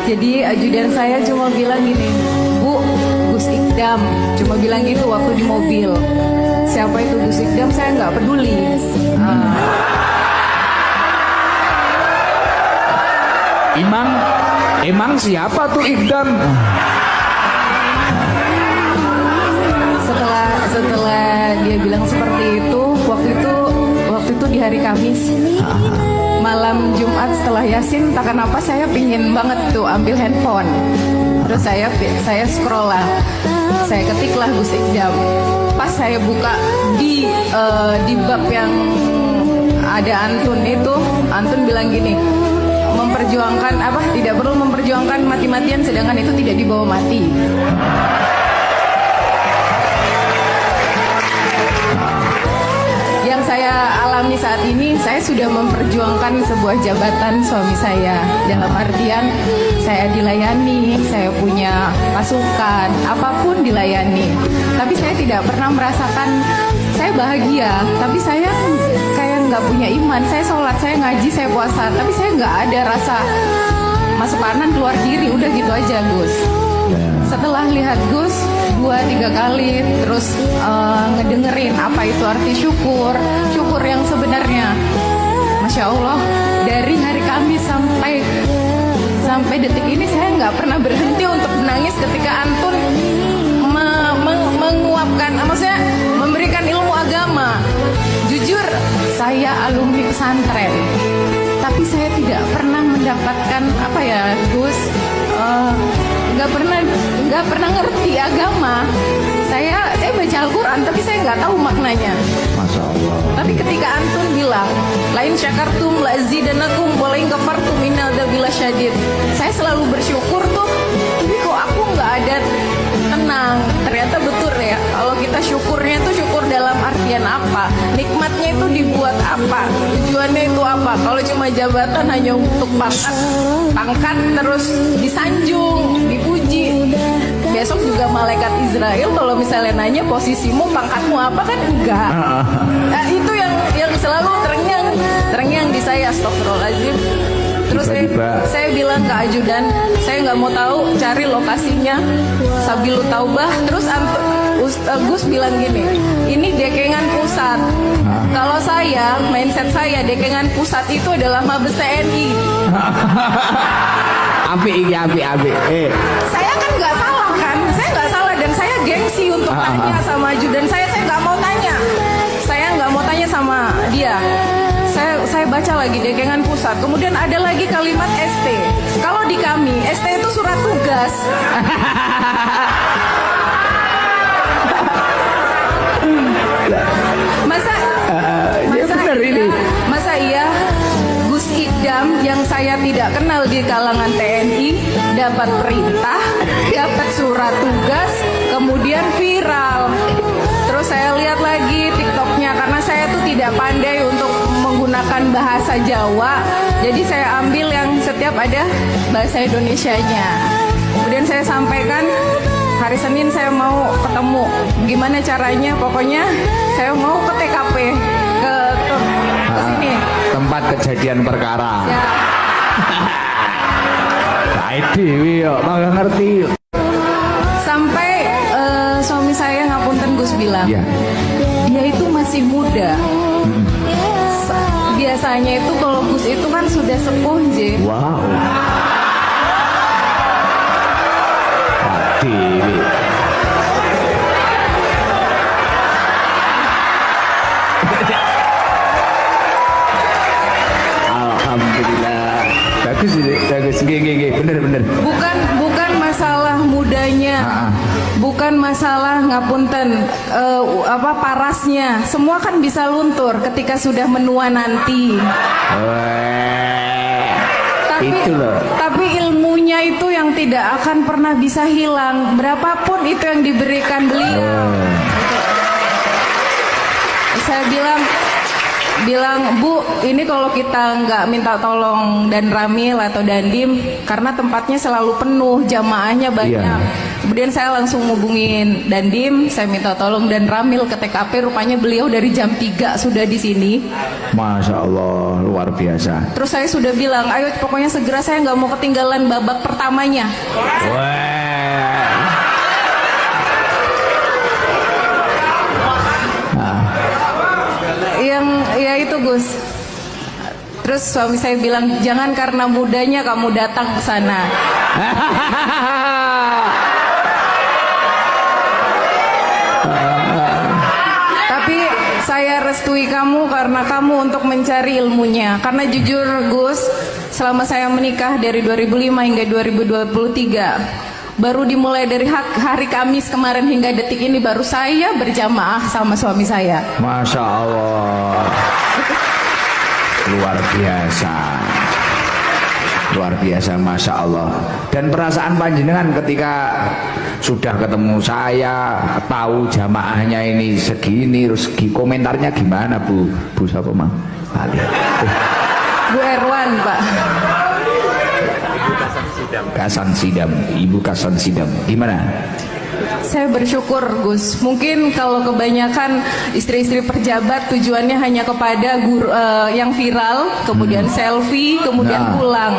Jadi ajudan saya cuma bilang gini, Bu, Gus Ikdam, cuma bilang gitu waktu di mobil. Siapa itu Gus Ikdam, saya nggak peduli. Emang siapa tuh Ikdam? Setelah dia bilang seperti itu, waktu itu di hari Kamis, malam Jumat setelah Yasin, tak kenapa saya pingin banget tuh ambil handphone. Terus saya scroll lah, saya ketiklah Gus Ikdam. Pas saya buka di bab yang ada Antun itu, Antun bilang gini, memperjuangkan apa? Tidak perlu memperjuangkan mati-matian, sedangkan itu tidak dibawa mati. Yang saya alami saat ini, saya sudah memperjuangkan sebuah jabatan suami saya. Dalam artian, saya dilayani, saya punya pasukan, apapun dilayani. Tapi saya tidak pernah merasakan saya bahagia. Tapi saya kayak nggak punya iman. Saya sholat, saya ngaji, saya puasa. Tapi saya nggak ada rasa masuk kanan keluar kiri. Udah gitu aja, Gus. Setelah lihat Gus 2-3 kali, terus ngedengerin apa itu arti syukur yang sebenarnya, Masya Allah, dari hari Kamis sampai detik ini saya nggak pernah berhenti untuk menangis ketika Antun menguapkan, maksudnya memberikan ilmu agama. Jujur, saya alumni pesantren, tapi saya tidak pernah mendapatkan apa ya, Gus, nggak pernah ngerti agama. Saya baca Al-Quran, tapi saya nggak tahu maknanya. Masya Allah. Tapi ketika Antun bilang, lain syakartum lazidanakum walain kafartum innadzabila syadid, saya selalu bersyukur tuh. Tapi kok aku nggak ada tenang. Ternyata betul ya, kalau kita syukurnya itu syukur dalam artian apa, nikmatnya itu dibuat apa, tujuannya itu apa. Kalau cuma jabatan hanya untuk pangkat terus disanjung, dipuji, besok juga malaikat Israel kalau misalnya nanya posisimu, pangkatmu apa, kan enggak. Nah, itu yang selalu terngiang di saya. Astagfirullahaladzim. Terus saya bilang ke ajudan, saya nggak mau tahu, cari lokasinya Sabilu Taubah. Terus Gus bilang gini, ini Dekengan Pusat. Kalau saya, mindset saya, Dekengan Pusat itu adalah Mabes TNI. Api. Saya kan nggak salah kan, saya nggak salah, dan saya gengsi untuk tanya sama ajudan saya nggak mau tanya, sama dia. Saya baca lagi Dekengan Pusat, kemudian ada lagi kalimat ST. Kalau di kami, ST itu surat tugas. Masa iya Gus Ikdam yang saya tidak kenal di kalangan TNI dapat perintah, dapat surat tugas, kemudian viral. Terus saya lihat lagi TikToknya, karena saya tuh tidak pandai untuk menggunakan bahasa Jawa, jadi saya ambil yang setiap ada bahasa Indonesianya. Kemudian saya sampaikan, hari Senin saya mau ketemu, gimana caranya, pokoknya saya mau ke TKP, ke sini, tempat kejadian perkara ya. Dewi yuk, nggak ngerti. Sampai suami saya ngapunten Gus bilang, Ya. dia itu masih muda. Biasanya itu kalau Gus itu kan sudah sepuh, J. Wow. Dewi. Alhamdulillah. Bagus. Gini. Bener. Bukan masalah mudanya, bukan masalah ngapunten parasnya. Semua kan bisa luntur ketika sudah menua nanti. Itu loh. Tapi ilmunya itu yang tidak akan pernah bisa hilang, berapapun itu yang diberikan beliau. Saya bilang, bilang, Bu, ini kalau kita nggak minta tolong dan Ramil atau Dandim, karena tempatnya selalu penuh, jamaahnya banyak. Iya. Kemudian saya langsung hubungin Dandim, saya minta tolong dan Ramil ke TKP, rupanya beliau dari jam 3 sudah di sini. Masya Allah, luar biasa. Terus saya sudah bilang, ayo pokoknya segera, saya nggak mau ketinggalan babak pertamanya. Wah. Yang ya itu Gus. Terus suami saya bilang, jangan karena mudanya kamu datang ke sana. Tapi saya restui kamu karena kamu untuk mencari ilmunya. Karena jujur Gus, selama saya menikah dari 2005 hingga 2023, baru dimulai dari hari Kamis kemarin hingga detik ini baru saya berjamaah sama suami saya. Masya Allah. Luar biasa. Luar biasa, Masya Allah. Dan perasaan panjenengan ketika sudah ketemu saya, tahu jamaahnya ini segini, terus komentarnya gimana Bu? Bu siapa Mang? Ali. Bu Erwan, Pak. Kasan Sidam, Ibu Kasan Sidam. Gimana? Saya bersyukur Gus. Mungkin kalau kebanyakan istri-istri pejabat tujuannya hanya kepada guru, yang viral, kemudian selfie, kemudian Nah. pulang.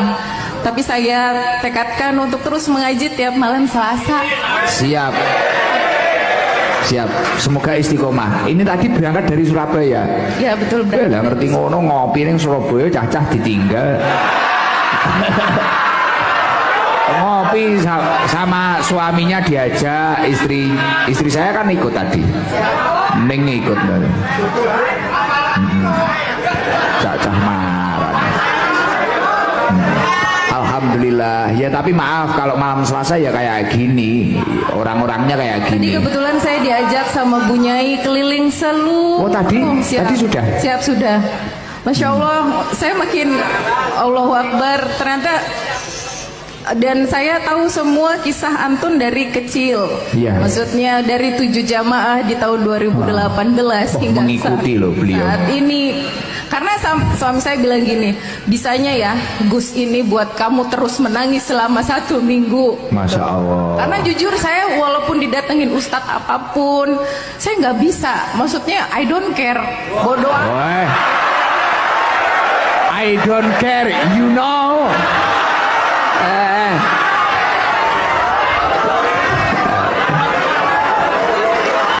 Tapi saya tekadkan untuk terus mengaji tiap malam Selasa. Siap. Siap. Semoga istiqomah. Ini tadi berangkat dari Surabaya. Ya betul Ya betul. lah ngerti ngono, ngopi ning Surabaya cacah ditinggal. Ngopi sama suaminya diajak, istri saya kan ikut tadi. Neng ikut. Cacah marah. Alhamdulillah. Ya tapi maaf kalau malam Selasa ya kayak gini. Orang-orangnya kayak Tadi gini. kebetulan saya diajak sama Bu Nyai keliling seluruh. Oh, tadi sudah? Siap sudah. Masya Allah, saya makin Allahu Akbar. Ternyata dan saya tahu semua kisah Antun dari kecil. Iya. Maksudnya dari 7 jamaah di tahun 2018 hingga mengikuti loh beliau. saat ini. Karena suami saya bilang gini, bisanya ya Gus ini buat kamu terus menangis selama 1 minggu. Masya Allah. Karena jujur saya walaupun didatengin ustadz apapun, saya nggak bisa. Maksudnya I don't care, bodoh amat. Weh. I don't care, you know.